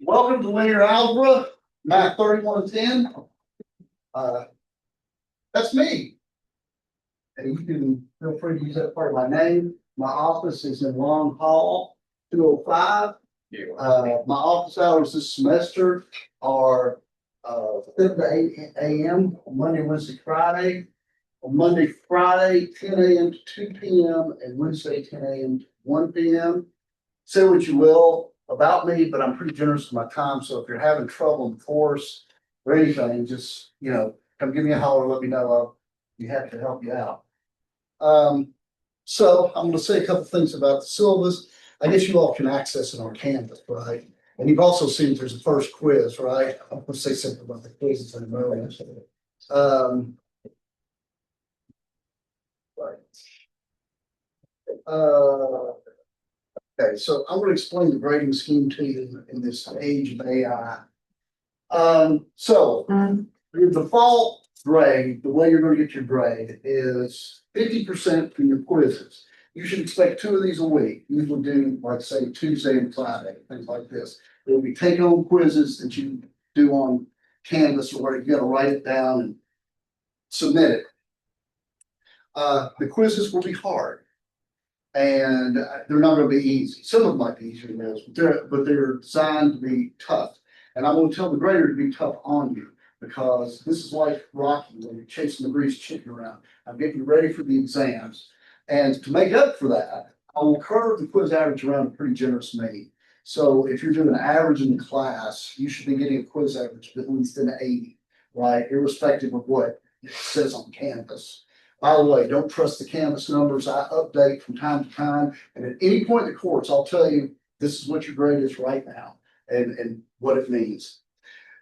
Welcome to linear algebra, math 3110. That's me. And you can feel free to use that part of my name. My office is in Long Hall, 205. My office hours this semester are 7 to 8 a.m. on Monday, Wednesday, Friday. On Monday, Friday, 10 a.m. to 2 p.m. and Wednesday, 10 a.m. to 1 p.m. Say what you will about me, but I'm pretty generous with my time. So if you're having trouble in the course or anything, just, come give me a holler, let me know. I'll be happy to help you out. So I'm going to say a couple things about the syllabus. I guess you all can access it on Canvas, right? And you've also seen there's a first quiz, right? I'm going to say something about the quizzes in a moment. Okay, so I'm going to explain the grading scheme to you in this age of AI. Your default grade, the way you're going to get your grade is 50% from your quizzes. You should expect 2 of these a week. Usually do, like, say, Tuesday and Friday, things like this. There will be take-home quizzes that you do on Canvas where you got to write it down and submit it. The quizzes will be hard. And they're not going to be easy. Some of them might be easier than those, but they're designed to be tough. And I'm going to tell the grader to be tough on you because this is like Rocky when you're chasing the greased chicken around. I'm getting you ready for the exams. And to make up for that, I will curve the quiz average around a pretty generous mean. So if you're doing an average in the class, you should be getting a quiz average of at least an 80, right? Irrespective of what it says on Canvas. By the way, don't trust the Canvas numbers. I update from time to time. And at any point in the course, I'll tell you this is what your grade is right now and what it means.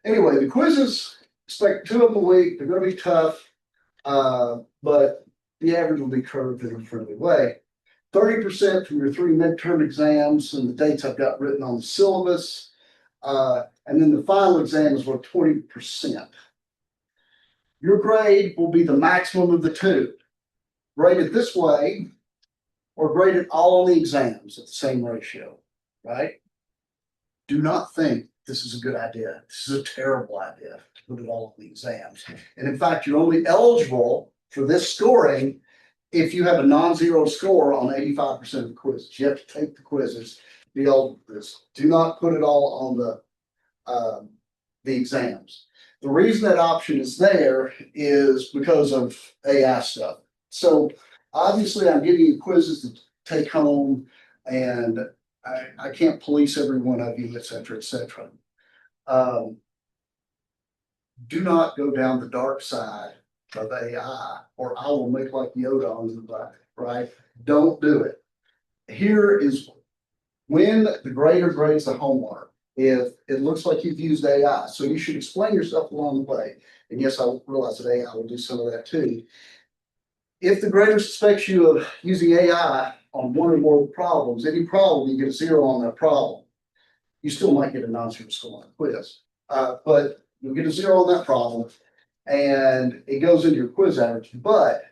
Anyway, the quizzes, expect 2 of them a week. They're going to be tough, but the average will be curved in a friendly way. 30% from your 3 midterm exams and the dates I've got written on the syllabus. And then the final exam is worth 20%. Your grade will be the maximum of the 2. Graded this way or graded all on the exams at the same ratio, right? Do not think this is a good idea. This is a terrible idea to put it all on the exams. And in fact, you're only eligible for this scoring if you have a non-zero score on 85% of the quizzes. You have to take the quizzes to be eligible for this. Do not put it all on the exams. The reason that option is there is because of AI stuff. So obviously I'm giving you quizzes to take home and I can't police every one of you, et cetera, et cetera. Do not go down the dark side of AI or I will make like Yoda on the back, right? Don't do it. Here is when the grader grades the homework. If it looks like you've used AI, so you should explain yourself along the way. And yes, I realize that AI will do some of that too. If the grader suspects you of using AI on 1 or more problems, any problem, you get a 0 on that problem. You still might get a non-zero score on the quiz, but you'll get a 0 on that problem and it goes into your quiz average. But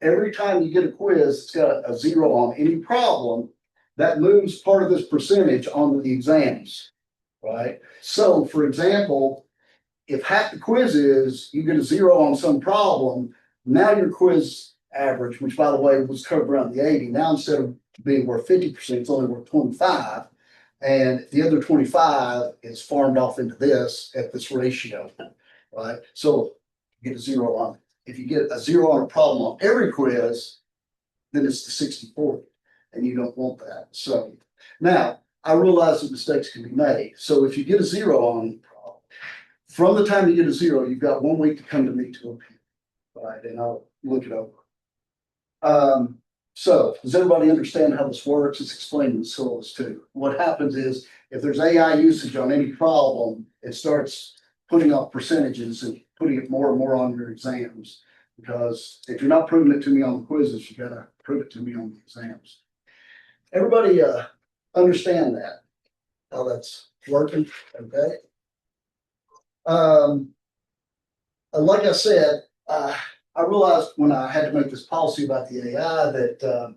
every time you get a quiz, it's got a 0 on any problem, that moves part of this percentage onto the exams. Right. So, for example, if half the quiz is you get a 0 on some problem, now your quiz average, which by the way was covered around the 80, now instead of being worth 50%, it's only worth 25, and the other 25 is farmed off into this at this ratio. Right. So you get a 0 on it. If you get a 0 on a problem on every quiz, then it's the 60-40, and you don't want that. So now I realize that mistakes can be made. So if you get a 0 on the problem, from the time you get a 0, you've got 1 week to come to me to appeal, right? And I'll look it over. So does everybody understand how this works? It's explained in the syllabus too. What happens is if there's AI usage on any problem, it starts putting off percentages and putting it more and more on your exams. Because if you're not proving it to me on the quizzes, you gotta prove it to me on the exams. Everybody understand that, how that's working, okay? Like I said, I realized when I had to make this policy about the AI that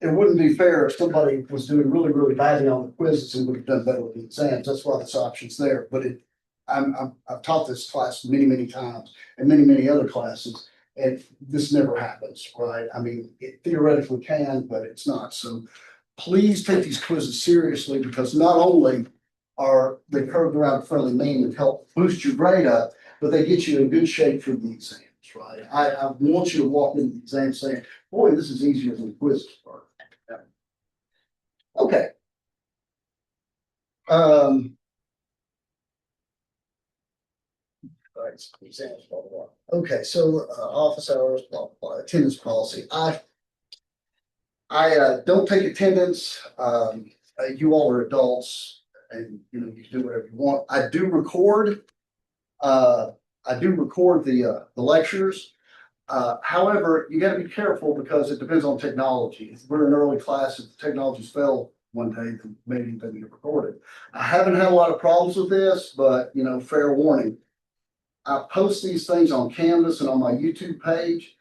it wouldn't be fair if somebody was doing really, really badly on the quizzes and would have done better with the exams. That's why this option's there. But I've taught this class many, many times and many, many other classes, and this never happens, right? I mean, it theoretically can, but it's not. So please take these quizzes seriously, because not only are they curved around fairly mean and help boost your grade up, but they get you in good shape for the exams, right? I want you to walk into the exam saying, boy, this is easier than the quizzes are. Okay. All right, exams, blah, blah, blah. Okay, so office hours, blah, blah, attendance policy. I don't take attendance. You all are adults, and you can do whatever you want. I do record. I do record the lectures. However, you got to be careful because it depends on technology. If we're in early class, if the technologies fail one day, then maybe they get recorded. I haven't had a lot of problems with this, but fair warning. I post these things on Canvas and on my YouTube page.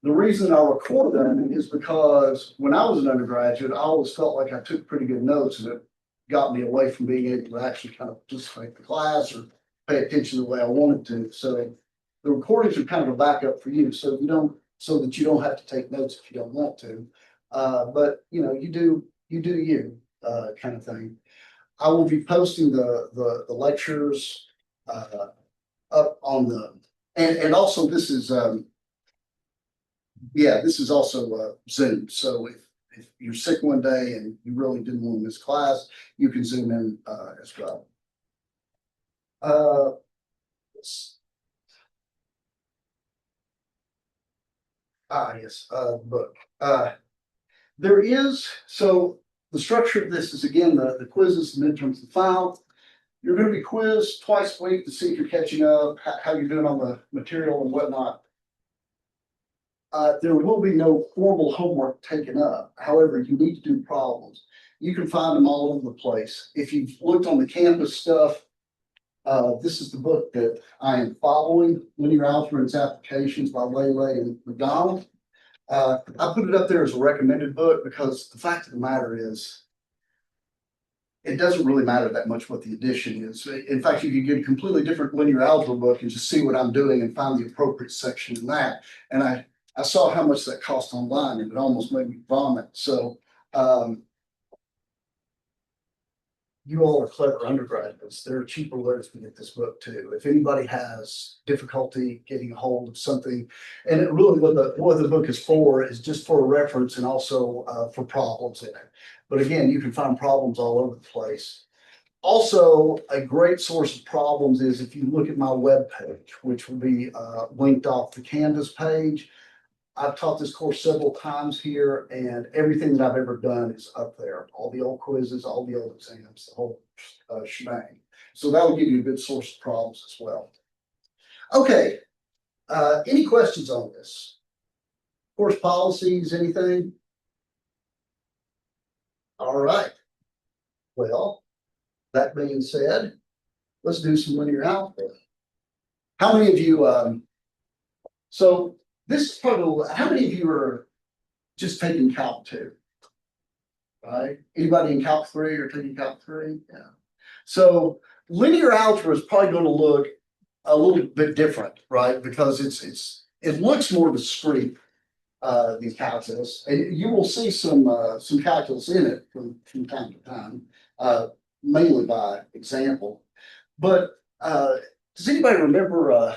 The reason I record them is because when I was an undergraduate, I always felt like I took pretty good notes, and it got me away from being able to actually kind of participate in the class or pay attention the way I wanted to. So the recordings are kind of a backup for you, so that you don't have to take notes if you don't want to. But you do you kind of thing. I will be posting the lectures up on and also this is this is also Zoom. So if you're sick one day and you really didn't want to miss class, you can Zoom in as well. Yes, book. There is, so the structure of this is, again, the quizzes, the midterms, the final. You're going to be quizzed twice a week to see if you're catching up, how you're doing on the material and whatnot. There will be no formal homework taken up. However, you need to do problems. You can find them all over the place. If you've looked on the campus stuff, this is the book that I am following, Linear Algebra and Its Applications by Lele and McDonald. I put it up there as a recommended book because the fact of the matter is, it doesn't really matter that much what the edition is. In fact, you could get a completely different linear algebra book and just see what I'm doing and find the appropriate section in that. And I saw how much that cost online, and it almost made me vomit. So you all are clever undergraduates. There are cheaper ways to get this book too. If anybody has difficulty getting a hold of something, and it really what the book is for is just for a reference and also for problems in it. But again, you can find problems all over the place. Also, a great source of problems is if you look at my web page, which will be linked off the Canvas page. I've taught this course several times here, and everything that I've ever done is up there. All the old quizzes, all the old exams, the whole shebang. So that will give you a good source of problems as well. Okay, any questions on this? Course policies, anything? All right. Well, that being said, let's do some linear algebra. How many of you, so this is probably, how many of you are just taking Calc 2? Right? Anybody in Calc 3 or taking Calc 3? Yeah. So linear algebra is probably going to look a little bit different, right? Because it looks more discrete, the calculus, and you will see some calculus in it from time to time, mainly by example. But does anybody remember?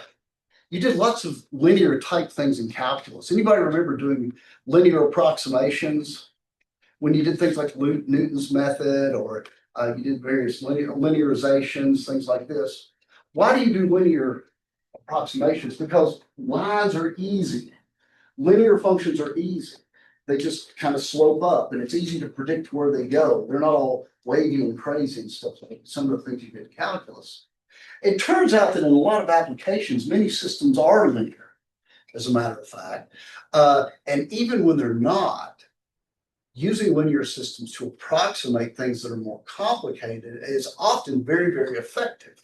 You did lots of linear type things in calculus. Anybody remember doing linear approximations when you did things like Newton's method, or you did various linearizations, things like this? Why do you do linear approximations? Because lines are easy. Linear functions are easy. They just kind of slope up, and it's easy to predict where they go. They're not all wavy and crazy and stuff like some of the things you did in calculus. It turns out that in a lot of applications, many systems are linear, as a matter of fact. And even when they're not, using linear systems to approximate things that are more complicated is often very, very effective.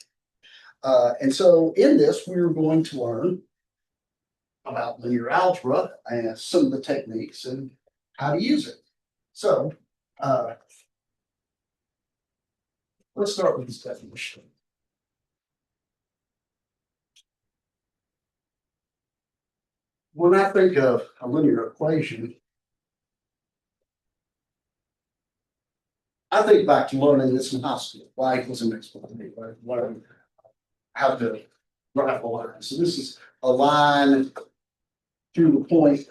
And so in this, we're going to learn about linear algebra and some of the techniques and how to use it. So, uh, let's start with this definition. When I think of a linear equation, I think back to learning this in high school. Y equals mx plus b, right? Learning how to graph a line. So this is a line to the point,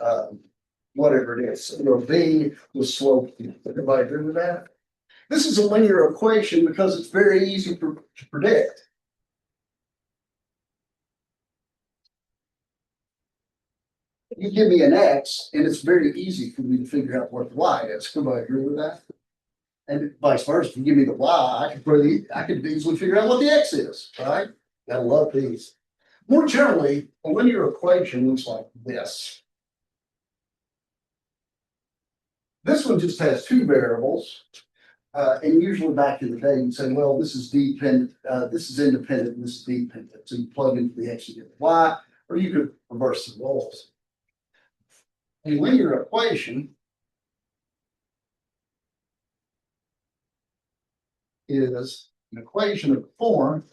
whatever it is. You know, b with slope. Everybody agree with that? This is a linear equation because it's very easy to predict. You give me an x, and it's very easy for me to figure out what the y is. Everybody agree with that? And vice versa. If you give me the y, I could easily figure out what the x is, right? Gotta love these. More generally, a linear equation looks like this. This one just has two variables. And usually back in the day, you'd say, well, this is dependent, this is independent, and this is dependent. So you plug into the x, you get the y, or you could reverse the roles. A linear equation is an equation of the form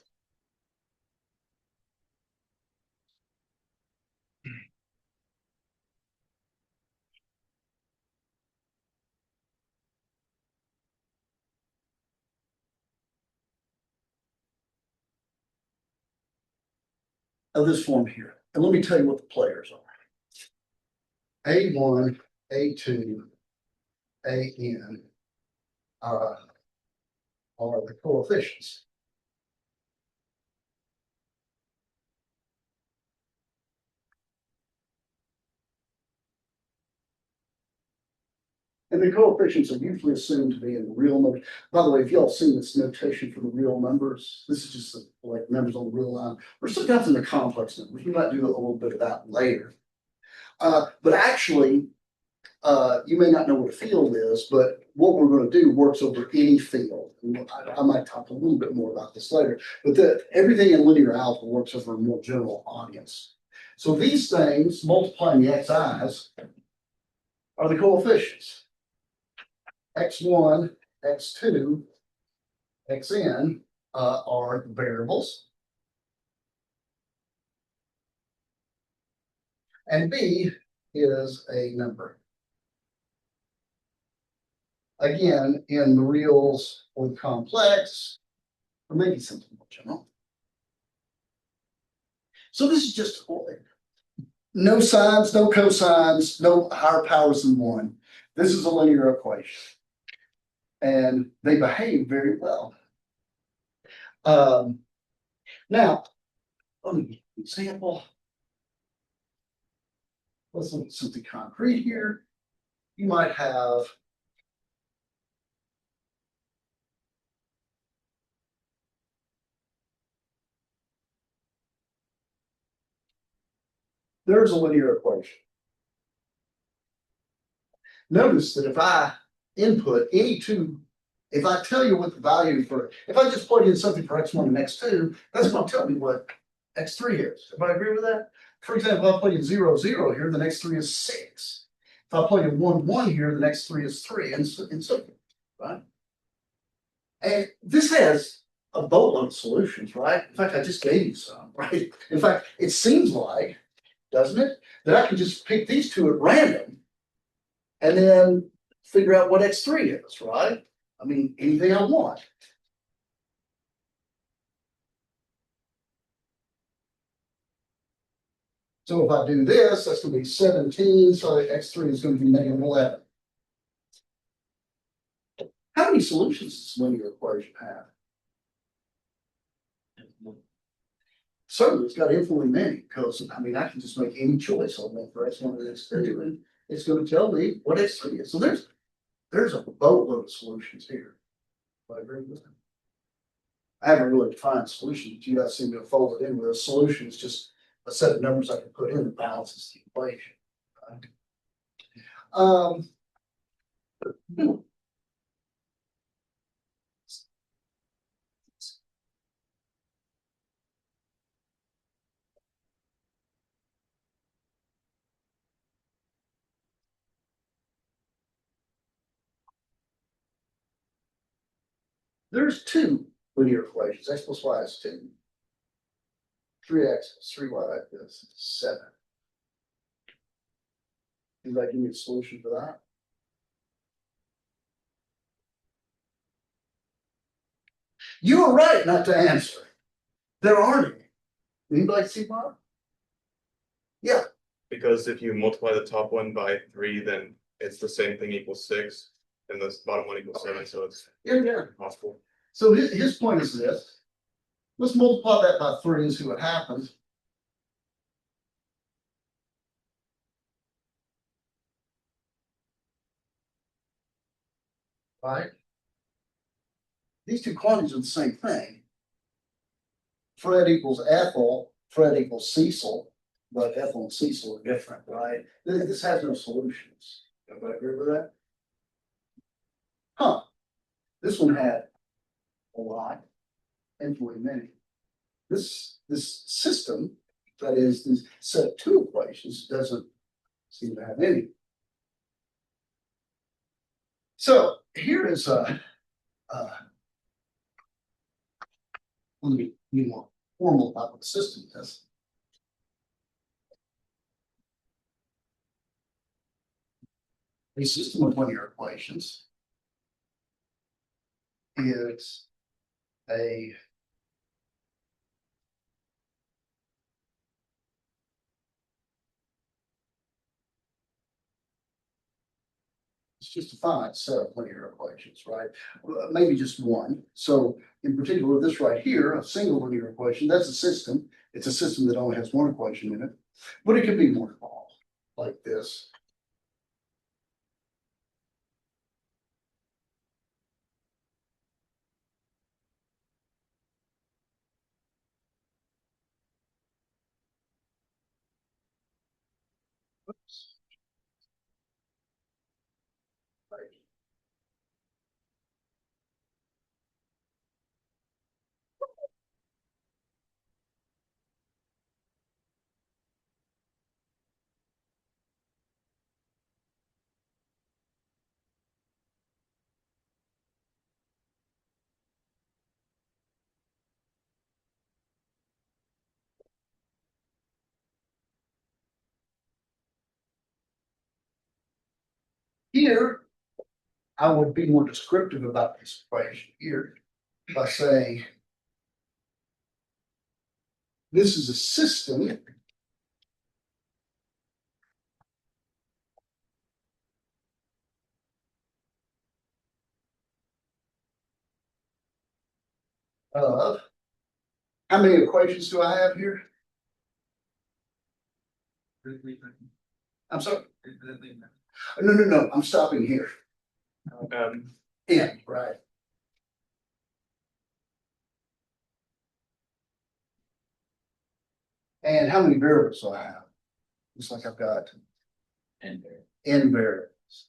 of this form here. And let me tell you what the players are. A1, A2, AN are the coefficients. And the coefficients are usually assumed to be in the real numbers. By the way, if y'all seen this notation for the real numbers, this is just like numbers on the real line, or sometimes in the complex numbers. We might do a little bit of that later. But actually, you may not know what a field is, but what we're going to do works over any field. And I might talk a little bit more about this later, but everything in linear algebra works over a more general audience. So these things, multiplying the xi's, are the coefficients. X1, X2, Xn are the variables. And B is a number. Again, in the reals or the complex, or maybe something more general. So this is just no sines, no cosines, no higher powers than one. This is a linear equation. And they behave very well. Now, let me give you an example. Let's look at something concrete here. You might have there's a linear equation. Notice that if I input any two, if I tell you what the value for, if I just plug in something for x1 and x2, that's going to tell me what x3 is. Everybody agree with that? For example, if I plug in 0, 0 here, the next 3 is 6. If I plug in 1, 1 here, the next 3 is 3, and so forth, right? And this has a boatload of solutions, right? In fact, I just gave you some, right? In fact, it seems like, doesn't it, that I can just pick these two at random and then figure out what x3 is, right? I mean, anything I want. So if I do this, that's going to be 17, so x3 is going to be negative 11. How many solutions does this linear equation have? Certainly, it's got infinitely many, because I mean, I can just make any choice on that for x1 and x2, and it's going to tell me what x3 is. So there's a boatload of solutions here. I agree with that. I haven't really defined solutions. You guys seem to have folded in with a solution. It's just a set of numbers I can put in that balances the equation. Right? There's two linear equations, x plus y is 2. 3x plus 3y is 7. Anybody give me a solution for that? You were right not to answer. There aren't any. Anybody see why? Yeah. Because if you multiply the top one by 3, then it's the same thing equals 6, and the bottom one equals 7, so it's Yeah. possible. So his point is this. Let's multiply that by 3 and see what happens. Right? These two quantities are the same thing. Fred equals Ethel, Fred equals Cecil, but Ethel and Cecil are different, right? This has no solutions. Everybody agree with that? Huh. This one had a lot, infinitely many. This system, that is this set of two equations, doesn't seem to have any. So here is let me be more formal about what the system is. A system of linear equations is a it's just a finite set of linear equations, right? Maybe just one. So in particular, this right here, a single linear equation, that's a system. It's a system that only has one equation in it, but it can be more involved, like this. Oops. Right. Here, I would be more descriptive about this equation here by saying this is a system of how many equations do I have here? I'm sorry. No. I'm stopping here. N, right? And how many variables do I have? Looks like I've got n variables.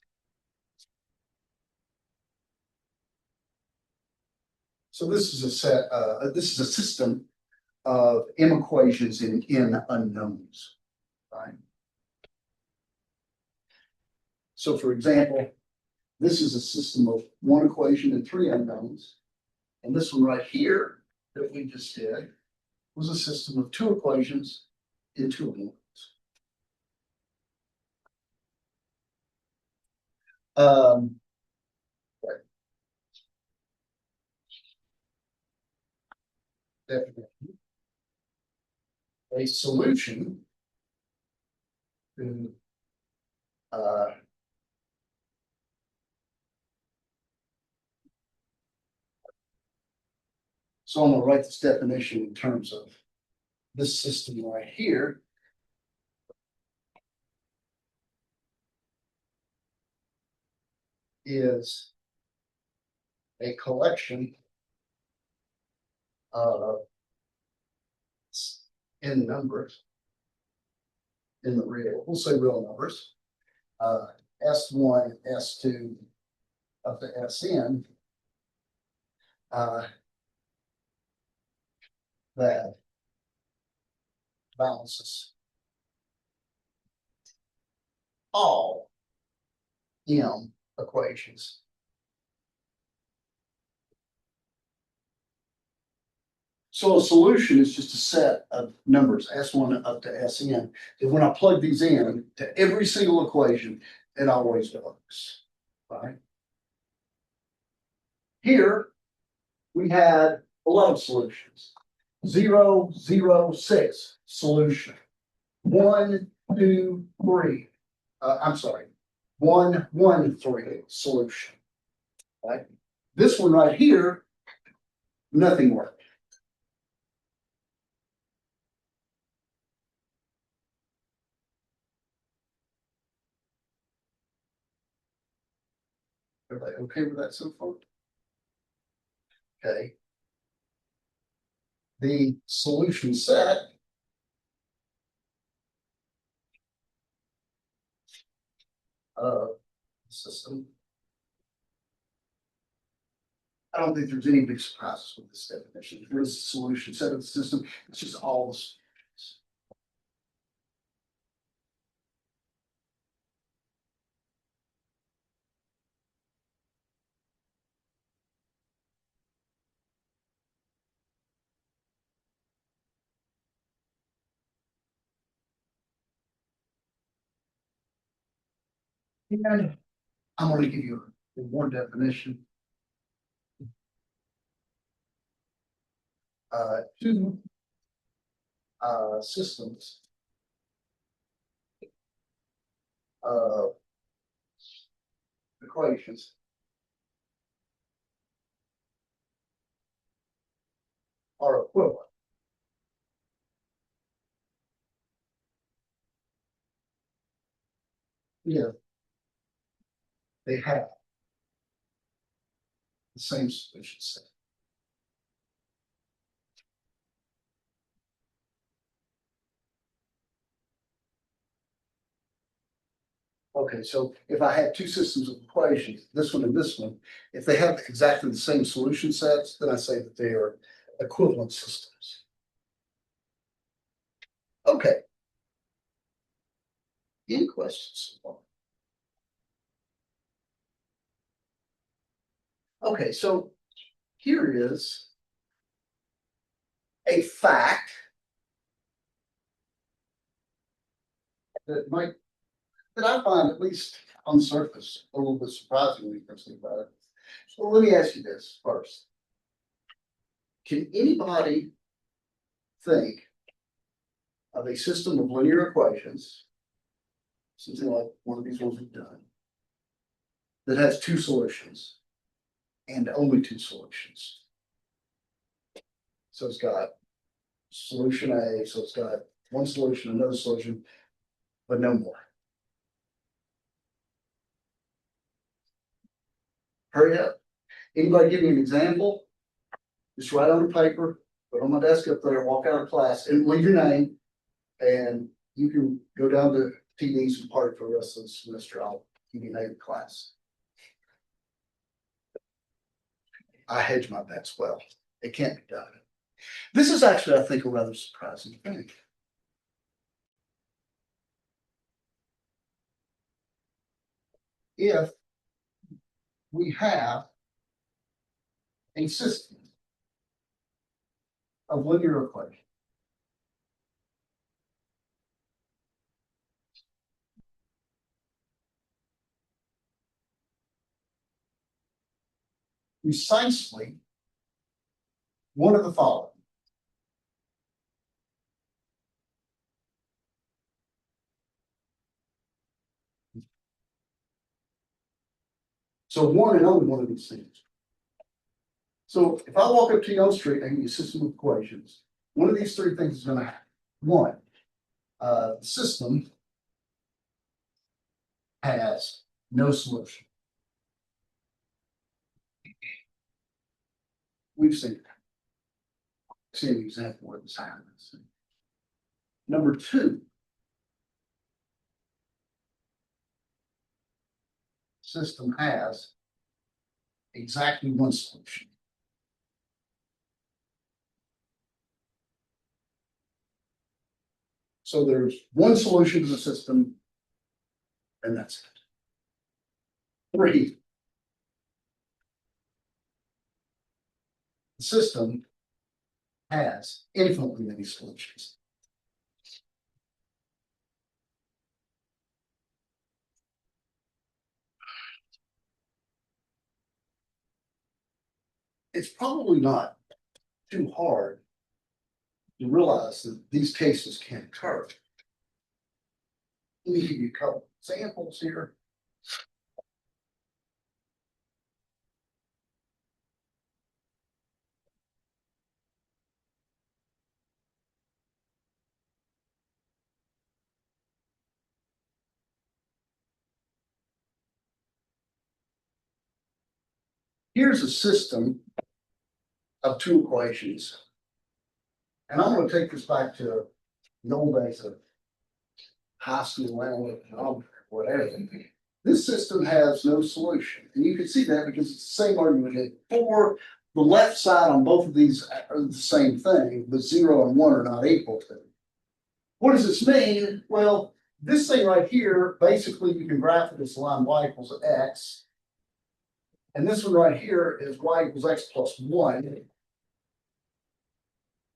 So this is a set. This is a system of m equations in n unknowns, right? So, for example, this is a system of one equation and three unknowns, and this one right here that we just did was a system of two equations and two unknowns. Right. Definition. A solution to so I'm going to write this definition in terms of this system right here. Is a collection of n numbers in the real, we'll say real numbers, S1, S2 up to Sn, that balances all m equations So a solution is just a set of numbers, S1 up to Sn. And when I plug these in to every single equation, it always works, right? Here, we had a lot of solutions. 0, 0, 6 solution. 1, 2, 3. I'm sorry. 1, 1, 3 solution. Right? This one right here, nothing worked. Everybody okay with that so far? Okay. The solution set system. I don't think there's any big surprises with this definition. Here's the solution set of the system. It's just all the solutions. And I'm going to give you one definition. Two systems of equations are equivalent. Yeah, they have the same solution set. Okay, so if I had two systems of equations, this one and this one, if they have exactly the same solution sets, then I say that they are equivalent systems. Okay. Any questions? Okay, so here is a fact that I find, at least on the surface, a little bit surprising when you first think about it. So let me ask you this first. Can anybody think of a system of linear equations, something like one of these ones we've done, that has two solutions and only two solutions? So it's got solution A, so it's got one solution, another solution, but no more. Hurry up. Anybody give me an example? Just write on a paper, put on my desk up there, walk out of class and leave your name. And you can go down to TD's and party for the rest of the semester. I'll give you a name of class. I hedge my bets well. It can't be done. This is actually, I think, a rather surprising thing. If we have a system of linear equations, precisely one of the following. So one and only one of these things. So if I walk up to Young Street and give you a system of equations, one of these three things is going to happen. One, the system has no solution. We've seen an example where this happens. Number two, system has exactly one solution. So there's one solution to the system, and that's it. Three, the system has infinitely many solutions. It's probably not too hard to realize that these cases can occur. Let me give you a couple examples here. Here's a system of two equations. And I'm going to take this back to the old days of high school analytic geometry, whatever. This system has no solution. And you can see that because it's the same argument that for the left side on both of these are the same thing, but 0 and 1 are not equal to. What does this mean? Well, this thing right here, basically you can graph it as line y equals x. And this one right here is y equals x plus 1.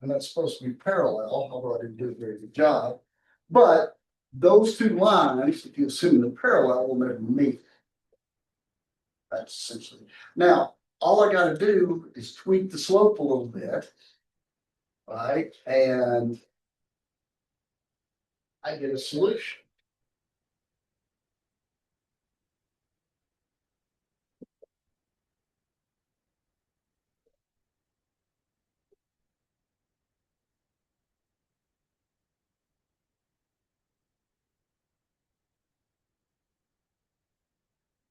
And that's supposed to be parallel, although I didn't do a very good job. But those two lines, if you assume they're parallel, will never meet. That's essentially. Now, all I got to do is tweak the slope a little bit, right? And I get a solution.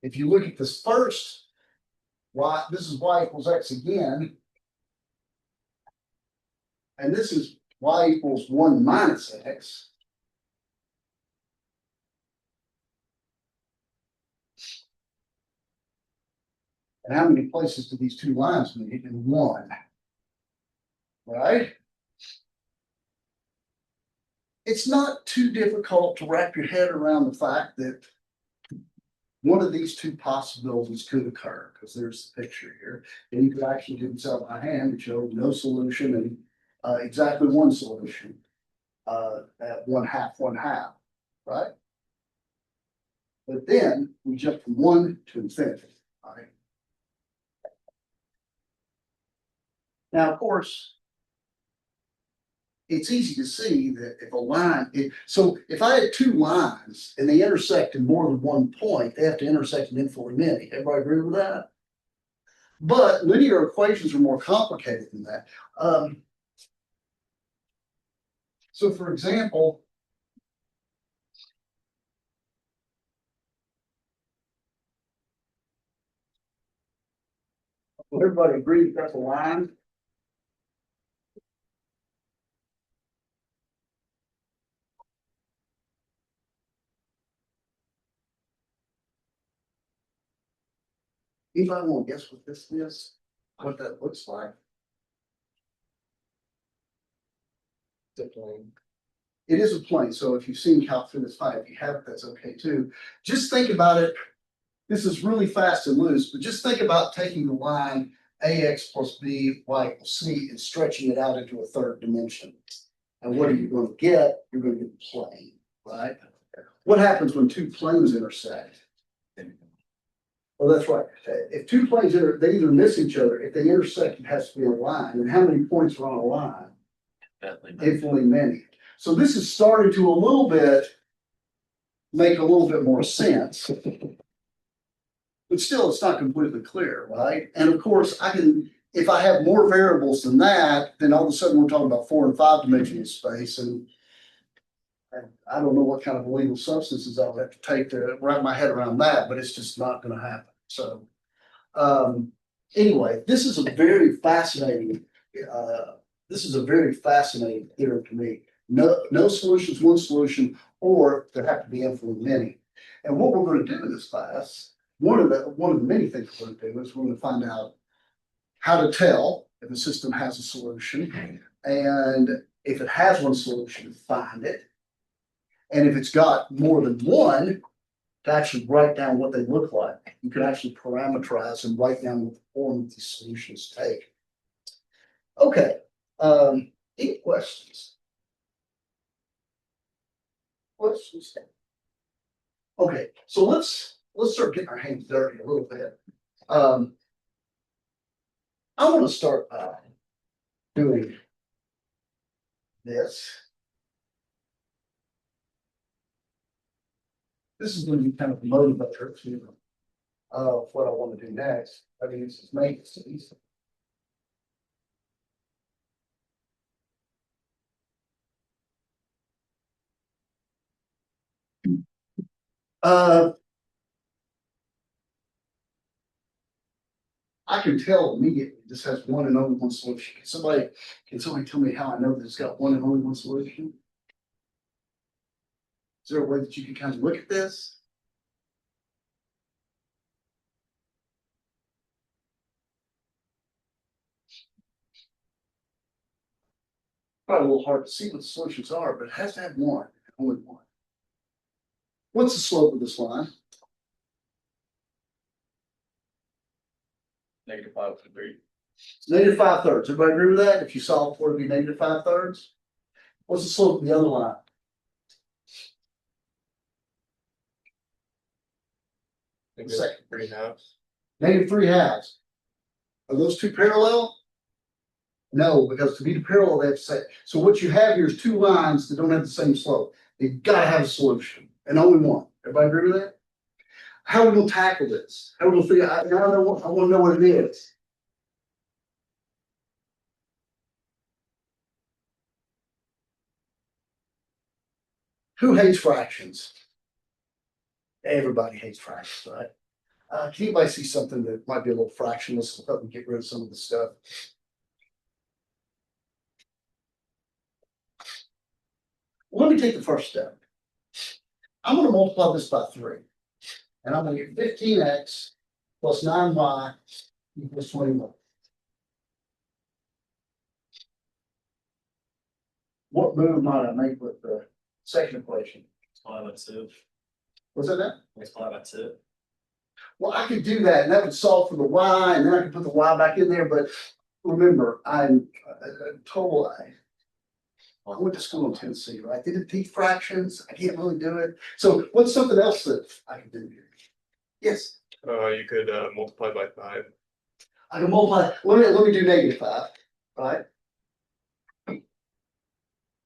If you look at this first, this is y equals x again. And this is y equals 1 minus x. And how many places do these two lines meet? In one, right? It's not too difficult to wrap your head around the fact that one of these two possibilities could occur, because there's the picture here. And you could actually do this out by hand and show no solution and exactly one solution at 1/2, right? But then we jump from 1 to infinity, right? Now, of course, it's easy to see that if a line, so if I had two lines and they intersect in more than one point, they have to intersect in infinitely many. Everybody agree with that? But linear equations are more complicated than that. So for example, will everybody agree that that's a line? Anybody want to guess what this is? What that looks like? It's a plane. It is a plane. So if you've seen calculus 5, if you haven't, that's okay too. Just think about it. This is really fast and loose, but just think about taking the line ax plus b y equals c and stretching it out into a third dimension. And what are you going to get? You're going to get a plane, right? What happens when two planes intersect? Well, that's right. If two planes they either miss each other. If they intersect, it has to be a line. And how many points are on a line? Infinitely many. So this is starting to a little bit make a little bit more sense. But still, it's not completely clear, right? And of course, if I have more variables than that, then all of a sudden we're talking about 4 and 5 dimensional space. And I don't know what kind of illegal substances I'll have to take to wrap my head around that, but it's just not going to happen. So anyway, this is a very fascinating theorem to me. No solutions, one solution, or there have to be infinitely many. And what we're going to do in this class, one of the many things we're going to do is we're going to find out how to tell if a system has a solution, and if it has one solution, find it. And if it's got more than one, to actually write down what they look like. You can actually parameterize and write down what the form of these solutions take. Okay, Any questions? Questions? Okay, so let's start getting our hands dirty a little bit. I want to start doing this. This is going to be kind of a motivator to what I want to do next. I mean, this is maintenance. Uh, I can tell immediately this has one and only one solution. Can somebody tell me how I know that it's got one and only one solution? Is there a way that you can kind of look at this? Probably a little hard to see what the solutions are, but it has to have one, only one. What's the slope of this line? -5/3. It's -5/3. Everybody agree with that? If you solve for it, it'd be -5/3. What's the slope of the other line? Second. -3/2. -3/2. Are those two parallel? No, because to be parallel, they have to say, so what you have here is two lines that don't have the same slope. You've got to have a solution, and only one. Everybody agree with that? How are we gonna tackle this? How are we gonna figure out, I want to know what it is. Who hates fractions? Everybody hates fractions, right? Can anybody see something that might be a little fractionless to help me get rid of some of the stuff? Let me take the first step. I'm going to multiply this by 3. And I'm going to get 15x plus 9y equals 21. What move might I make with the second equation? Multiply by 2. Was that? Multiply by 2. Well, I could do that, and that would solve for the y, and then I could put the y back in there. But remember, I'm a total. I went to school in Tennessee, right? They did teach fractions. I can't really do it. So, what's something else that I can do here? Yes, You could multiply by 5. I can multiply. Let me do -5, right?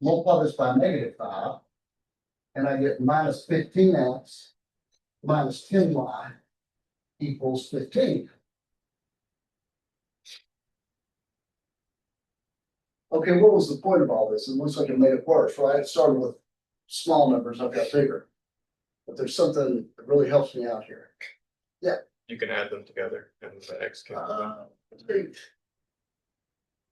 Multiply this by -5, and I get minus 15x minus 10y equals 15. Okay, what was the point of all this? It looks like it made it worse, right? It started with small numbers, I've got bigger. But there's something that really helps me out here. You can add them together and the x can. Great.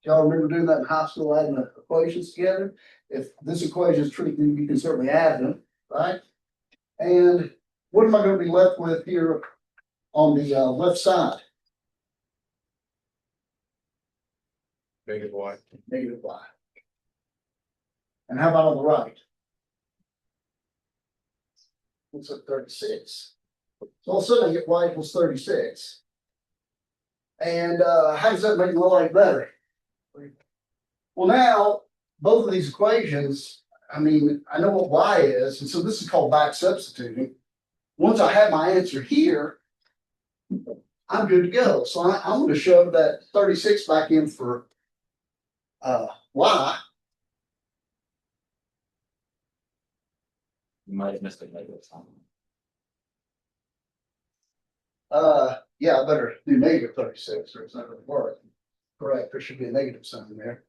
Y'all remember doing that in high school, adding the equations together? If this equation is true, then you can certainly add them, right? And what am I going to be left with here on the left side? -y. -y. And how about on the right? What's at 36? So all of a sudden I get y equals 36. And how does that make my life better? Well, now both of these equations, I mean, I know what y is, and so this is called back substituting. Once I have my answer here, I'm good to go. So I'm going to shove that 36 back in for y. You might have missed a negative sign. Yeah, I better do -36 or it's not going to work. Correct, there should be a negative sign there.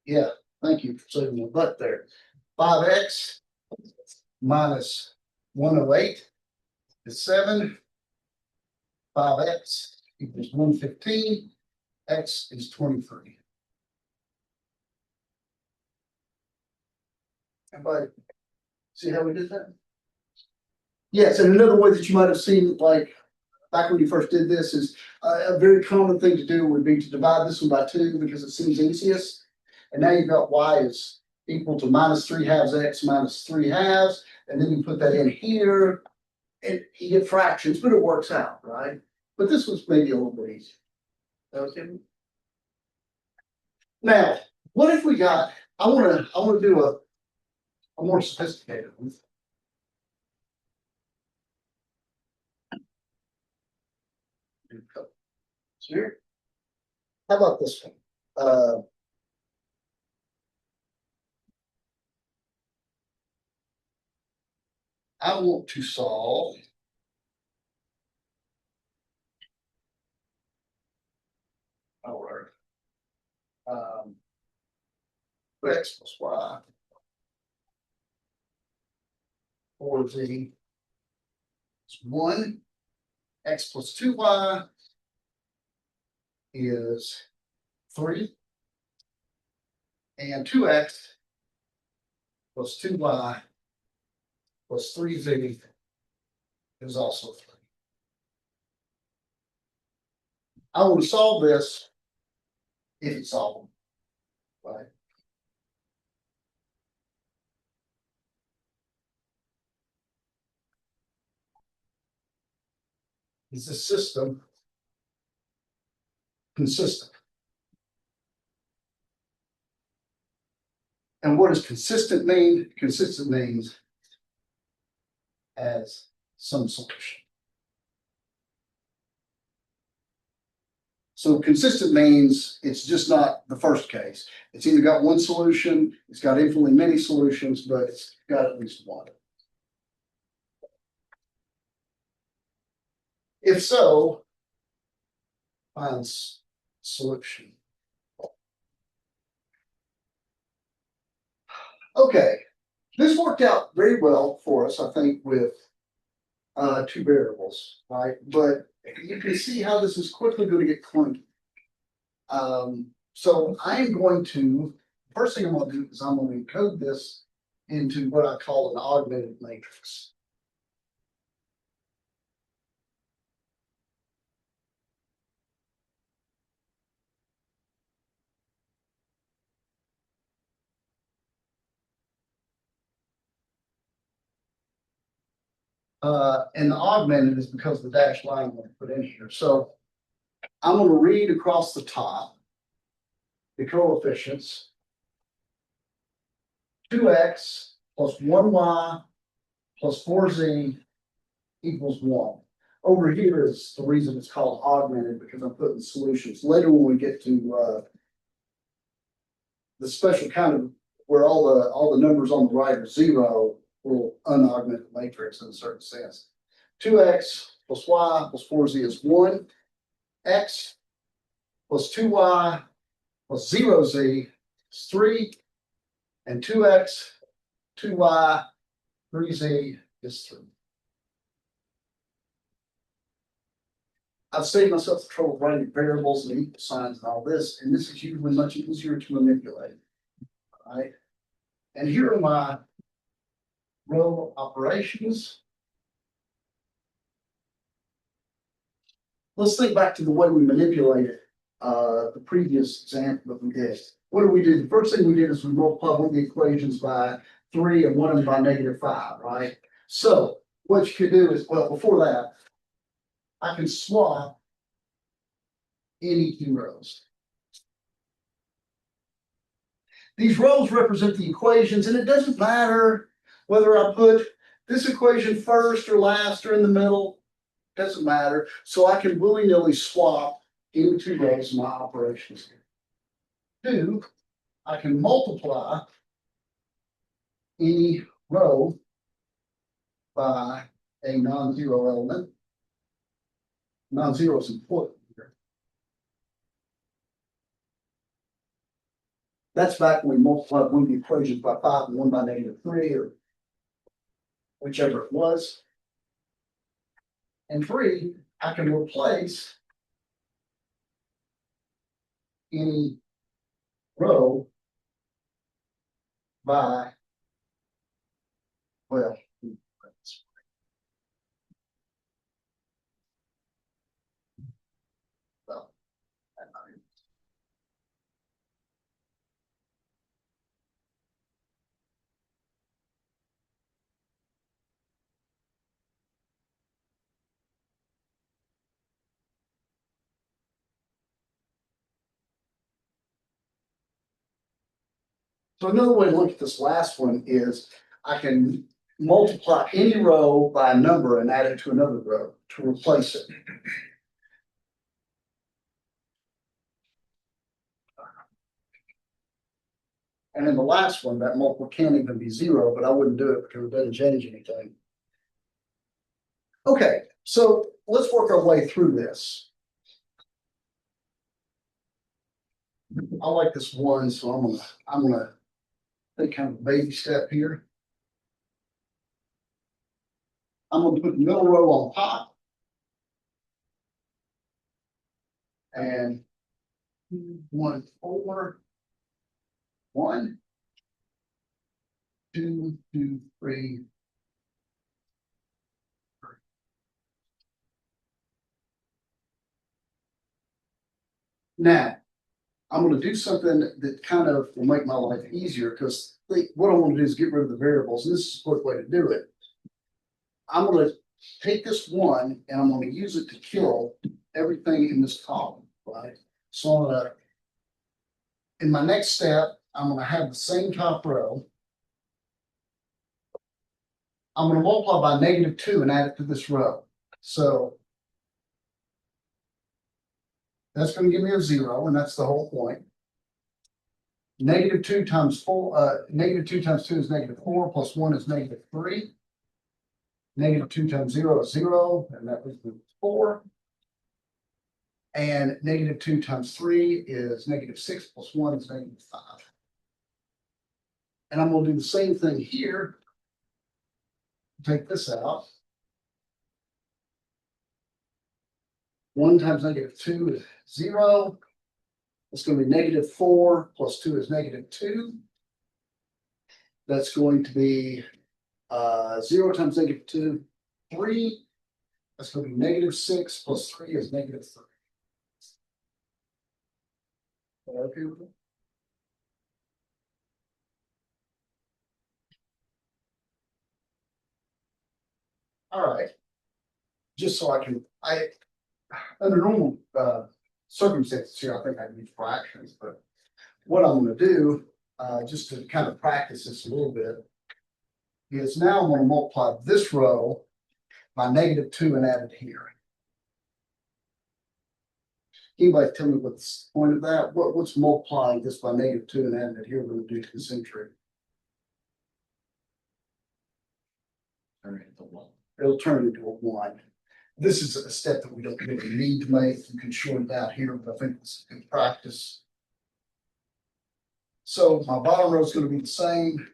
Yeah, thank you for saving my butt there. 5x minus 108 is 7. 5x equals 115. X is 23. Everybody see how we did that? Yes, and another way that you might have seen, like back when you first did this, is a very common thing to do would be to divide this one by 2 because it seems easiest. And now you've got y is equal to -3/2 x minus 3/2, and then you put that in here, and you get fractions, but it works out, right? But this was maybe a little bit easier. Okay. Now, what if we got, I wanna do a more sophisticated one. So here, how about this one? I want to solve. All right. X plus Y. 4Z is 1. X plus 2Y is 3. And 2X plus 2Y plus 3Z is also 3. I want to solve this if it's solvable, right? Is this system consistent? And what does consistent mean? Consistent means as some solution. So consistent means it's just not the first case. It's either got one solution, it's got infinitely many solutions, but it's got at least one. If so, find solution. Okay, this worked out very well for us, I think, with two variables, right? But you can see how this is quickly going to get clunky. So I'm going to, first thing I'm going to do is I'm going to encode this into what I call an augmented matrix. And the augmented is because of the dashed line I'm going to put in here. So I'm going to read across the top the coefficients. 2x plus 1y plus 4z equals 1. Over here is the reason it's called augmented, because I'm putting solutions. Later when we get to the special kind of where all the numbers on the right are 0, will unaugment the matrix in a certain sense. 2x plus y plus 4z is 1. X plus 2y plus 0z is 3. And 2x, 2y, 3z is 3. I've saved myself the trouble of writing variables and equal signs and all this, and this is usually much easier to manipulate. All right. And here are my row operations. Let's think back to the way we manipulated the previous example that we did. What did we do? The first thing we did is we multiplied one of the equations by 3 and one of them by -5, right? So what you could do is, well, before that, I can swap any two rows. These rows represent the equations, and it doesn't matter whether I put this equation first or last or in the middle, doesn't matter. So I can willy-nilly swap any two rows of my operations here. 2, I can multiply any row by a non-zero element. Non-zero is important here. That's back when we multiplied one of the equations by 5 and one by -3, or whichever it was. And 3, I can replace any row by, well, well, So another way to look at this last one is I can multiply any row by a number and add it to another row to replace it. And in the last one, that multiple can't even be zero, but I wouldn't do it because it doesn't change anything. Okay, so let's work our way through this. I like this one, so I'm gonna take kind of a baby step here. I'm gonna put the middle row on top. And 1, 4, 1, 2, 2, 3. Now, I'm gonna do something that kind of will make my life easier because what I want to do is get rid of the variables. And this is a quick way to do it. I'm gonna take this one and I'm gonna use it to kill everything in this column, right? So in my next step, I'm gonna have the same top row. I'm gonna multiply by -2 and add it to this row. So that's gonna give me a 0, and that's the whole point. -2 times 4, -2 times 2 is -4, plus 1 is -3. -2 times 0 is 0, and that leaves me with 4. And -2 times 3 is -6, plus 1 is -5. And I'm gonna do the same thing here. Take this out. 1 times -2 is 0. It's going to be -4 plus 2 is -2. That's going to be 0 times -2, 3. That's going to be -6 plus 3 is -3. Okay with it? All right. Just so under normal circumstances here, I think I use fractions, but what I'm going to do, just to kind of practice this a little bit, is now I'm going to multiply this row by -2 and add it here. Anybody tell me what's the point of that? What's multiplying this by -2 and adding it here going to do to the century? Turn it into 1. It'll turn into a 1. This is a step that we don't really need to make. You can short it out here, but I think it's good practice. So my bottom row is going to be the same.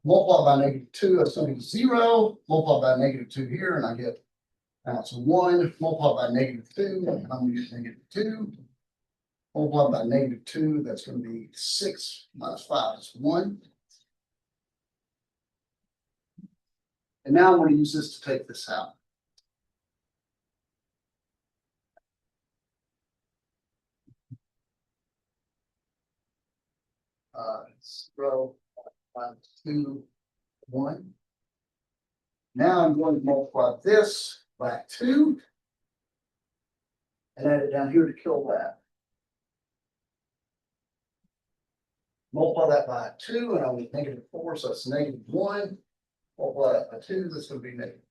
Multiply by -2, that's going to be 0. Multiply by -2 here, and I get now it's a 1. Multiply by -2, and I'm going to use -2. Multiply by -2, that's going to be 6 minus 5 is 1. And now I'm going to use this to take this out. Zero, 1, 2, 1. Now I'm going to multiply this by 2 and add it down here to kill that. Multiply that by 2 and I'll get -4, so it's -1. Multiply that by 2, that's going to be negative.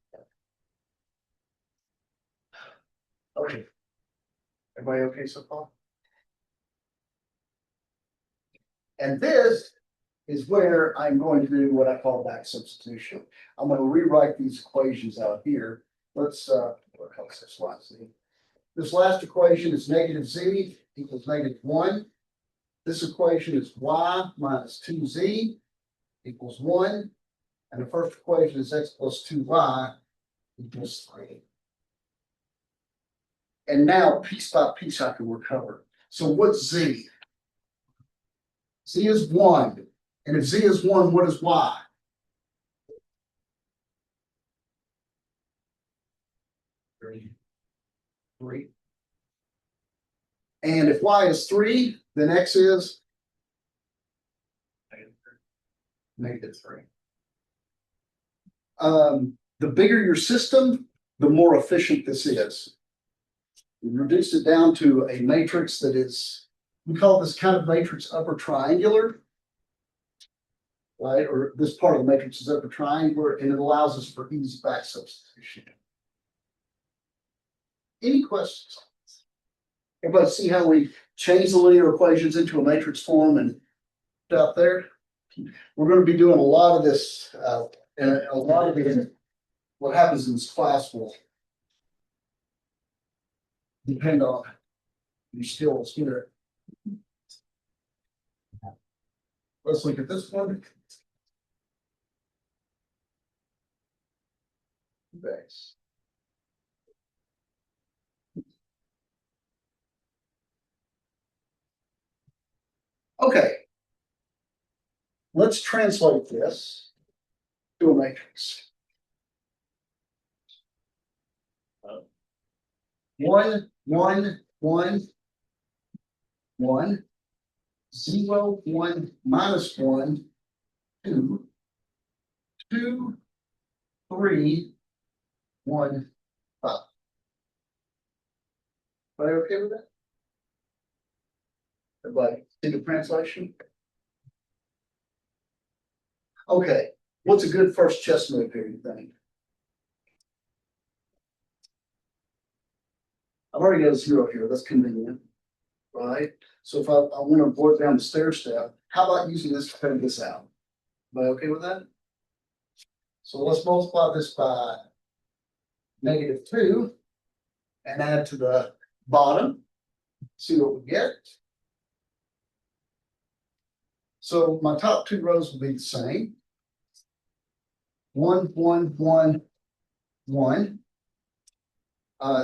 Okay. Everybody okay so far? And this is where I'm going to do what I call back substitution. I'm going to rewrite these equations out here. Let's what else this one? This last equation is -z equals -1. This equation is y minus 2z equals 1. And the first equation is x plus 2y equals 3. And now piece by piece I can recover. So what's z? Z is 1. And if z is 1, what is y? 3. And if y is 3, then x is -3. The bigger your system, the more efficient this is. We reduced it down to a matrix that is We call this kind of matrix upper triangular. Right, or this part of the matrix is upper triangular, and it allows us for easy back substitution. Any questions? Everybody see how we change the linear equations into a matrix form and out there? We're going to be doing a lot of this, and a lot of it, what happens in this class will depend on your skills here. Let's look at this one. Base. Okay. Let's translate this to a matrix. 1, 1, 1, 1, 0, 1, minus 1, 2, 2, 3, 1, 5. Everybody okay with that? Everybody see the translation? Okay, what's a good first chess move here, you think? I've already got a 0 here, that's convenient, right? So if I want to work down the stair step, how about using this to figure this out? Am I okay with that? So let's multiply this by -2 and add to the bottom, see what we get. So my top 2 rows will be the same. 1, 1, 1, 1.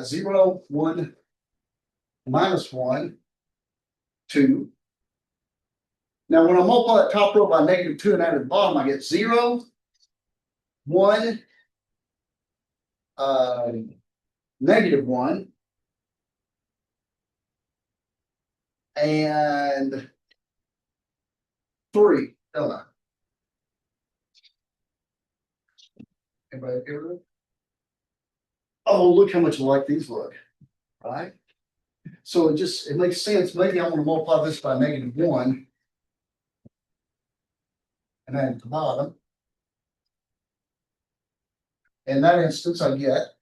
0, 1, minus 1, 2. Now, when I multiply that top row by -2 and add to the bottom, I get 0, 1, -1, and 3, don't I? Everybody okay with it? Oh, look how much alike these look, right? So it makes sense. Maybe I want to multiply this by -1 and add to the bottom. In that instance, I get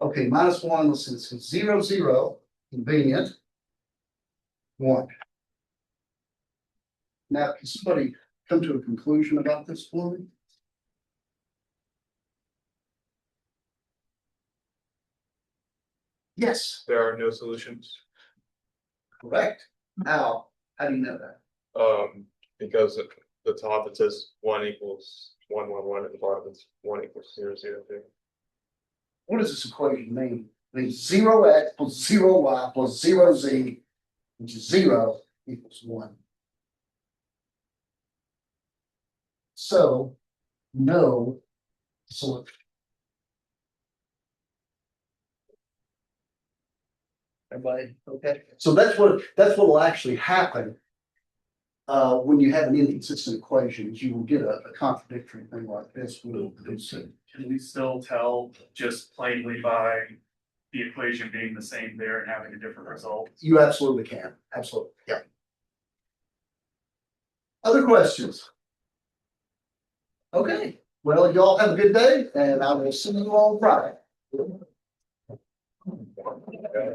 okay, -1, let's see, this is 0, 0, convenient, 1. Now, can somebody come to a conclusion about this for me? Yes, There are no solutions. correct. How? How do you know that? Because at the top it says 1 equals 1, 1, 1, at the bottom it's 1 equals 0, 0, 0. What does this equation mean? It means 0x plus 0y plus 0z, which is 0 equals 1. So, no solution. Everybody, okay? So that's what will actually happen when you have an inconsistent equation, is you will get a contradictory thing like this. Can we still tell just plainly by the equation being the same there and having a different result? You absolutely can. Absolutely. Yeah. Other questions? Okay. Well, y'all have a good day, and I will see you on Friday. Yeah,